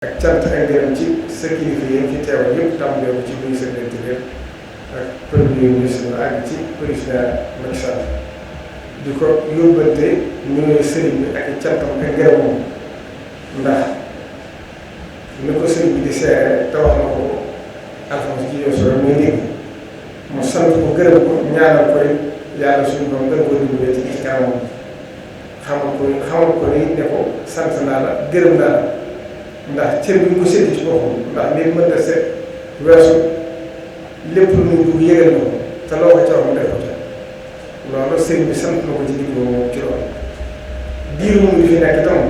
ak cant ak ngërëm ci sa kilifa yi fi teewal yëpp tàmbalee ko ci ministre de l'Intérieur ak premier ministre ak ci président Macky Sall di ko yóbbante ñëwee sëriñ bi ak cantam ak ngërëmam ndax ni ko sëriñ bi di seere te wax na ko Alphonse ci yow soo muy dégg mu sant ko gërëm ko ñaanal koy yàlla suñu borom gën koo dimbalee ci kanamam xamal ko ni ne ko sant naa la gërëm naa la ndax cër bi ñu ko séddi ci boppam ndax nit mën na seet weesu lépp lu muy dugg yëgal na ko te loo ko ca wax mu def ko ca loolu sëriñ bi sant na ko ci digg boobu ci loolu diir moom di fi nekk itam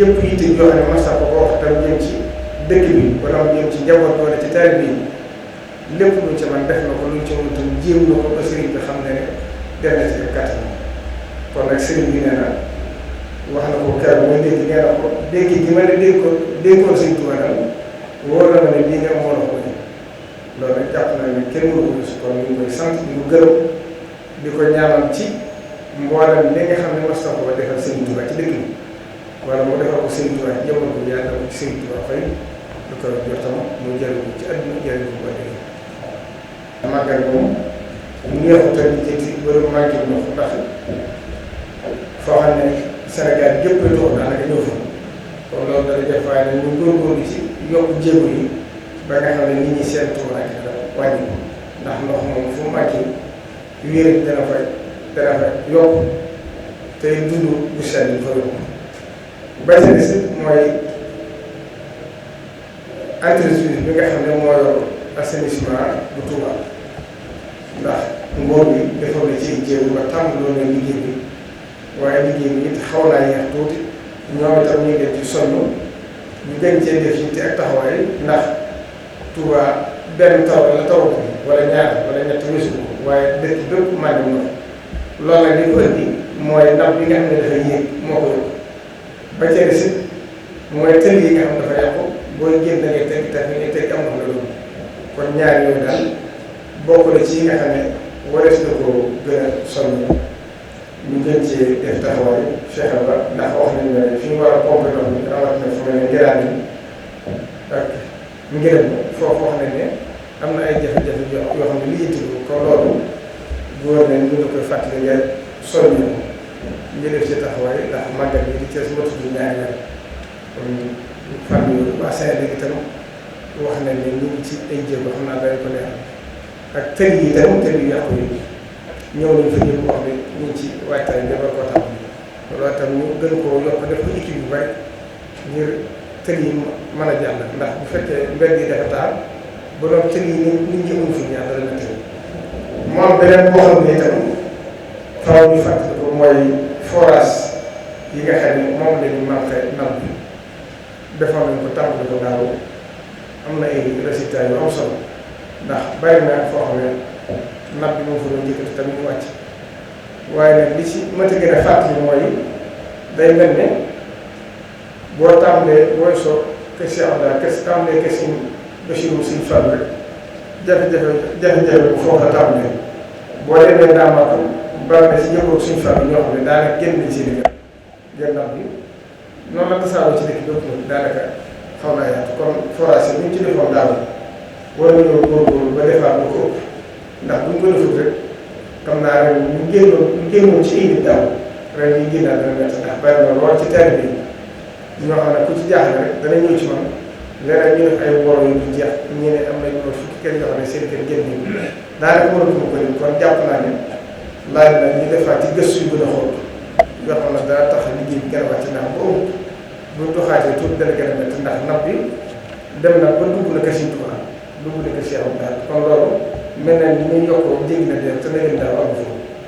jëpp yitte joo xam ne masa ko wax tam jëm ci dëkk bi wala mu jëm ci njaboot wala ci taalibe bi lépp luñ ci man def na ko luñ ci mën tam jéem na ko ba sëriñ bi xam ne def na ci def kàttan kon nag sëriñ bi nee na wax na ko keroog mooy dégg nee na ko dégg gi ma ne déggoon Sëriñ Tuubaa daal wóor na ma ne lii nga moo la ko ji loolu nag jàpp naa ne kenn mënu ko gis kon ñu ngi koy sant di ko gërëm di ko ñaanal ci mboolem li nga xam ne mos na ko defal Sëriñ Tuubaa ci dëkk bi wala mu defal ko Sëriñ Tuubaa jëmal ko yàlla ko ci Sëriñ Tuubaa fay lu ko jotam mu jëriñ ko ci àdduna jëriñ ko ba léegi. màggal moom neexut a lijjanti bëri manqué ndox ndax foo xam ne Sénégal gépp la doon daanaka ñëw fa kon loolu dana def waaye nag ñu góorgóorlu ci yokk jéego yi ba nga xam ne nit ñi seen tuuraange dana wàññi ko ndax ndox moom fu mu màcc wéer dana fa yokk te dund bu sell fa yokk ba ca des mooy entreprise bi nga xam ne moo yor assainissement bu Touba ndax ngóor bi defoon na ci jéego ba tàmbaloon na liggéey bi waaye liggéey bi it xaw naa yeex tuuti ñoom itam ñu ngi leen ci sonn ñu gën cee def yitte ak taxawaay ndax Touba benn taw la taw ko wala ñaar wala ñett weesu ko waaye dëkk bépp màgg na loolu nag li ko indi mooy ndax bi nga xam ne dafa yéeg moo ko yóbbu ba ca des it mooy tël yi nga xam ne dafa yàqu booy génn da ngay teg tax ngay teg am na loolu kon ñaar yooyu daal bokk na ci yi nga xam ne warees na ko gën a sonn ñu gën cee def taxawaay fexe ba ndax wax nañu ne fi ñu war a pompe ndox mi rawatina fu mel ne ngiraan yi ak ngirëm foofu wax nañ ne am na ay jafe-jafe yoo xam ne lijjanti ko kon loolu góor nañ ñu ngi koy fàttali nga soññi ko ñu def ci taxawaay ndax màggal bi di Cees motu ñaari weer kon fan yooyu waa Sénégal itam wax nañ ne ñu ngi ci ay jéego xam naa dañ ko leeral ak tël yi itam tël yu yàqu yi ñëw nañ fa ñëpp wax ne ñu ngi ci waajtaay bi war koo tax loolu itam ñu gën koo yokk def ko équipe yu bari ngir tël yi mën a jàll ndax bu fekkee mbedd yi dafa taal ba doon tël yi nit ñi amuñ fi ñaar dana métti moom beneen boo xam ne itam faaw ñu fàttali ko mooy forage yi nga xam ne moom la ñu manqué nam bi defoon nañ ko tàmbali ko daaw am na ay résultats yu am solo ndax bari na foo xam ne napp bi moom fa doon njëkkati tamit mu wàcc waaye nag li ci mënta gën a fàttali mooy day mel ne boo tàmbalee booy soo kese Abdoulaye kese tàmbalee kese Bachirou Sine Fall rek jafe-jafe bu foofu la tàmbalee boo demee daamaka bari na si yëngu suñu Fall ñoo xam ne daanaka génn nañ si liggéey gën napp bi noonu la tasaaroo ci dëkk bi daanaka xaw naa yaatu kon forage yi ñu ci defoon daaw war nañoo góorgóorlu ba defaat lu ko ëpp ndax bu ñu ko defut rek xam naa ren ñu génnoon ci indi daaw ren yi génnaat dana métti ndax bari na lool ci terre bi ñoo xam ne ku ci jaaxle rek dana ñëw ci man leneen ñu def ay woro yu du jeex ñu ne am nañu loolu fukki kër yoo xam ne seen kër génn nañu daanaka mënatuma ko lim kon jàpp naa ne laaj na ñu defaat ci gëstu yu gën a xóot yoo xam ne dana tax liggéey bi gën a wàcc ndax boobu bu ñu doxaatee tuuti dana gën a métti ndax napp bi dem na ba dugg na Sëriñ Tuubaa dugg na ko Cheikh daal kon loolu mel na ni ñuy yokkoo jéggi na leen te na leen daaw am foofu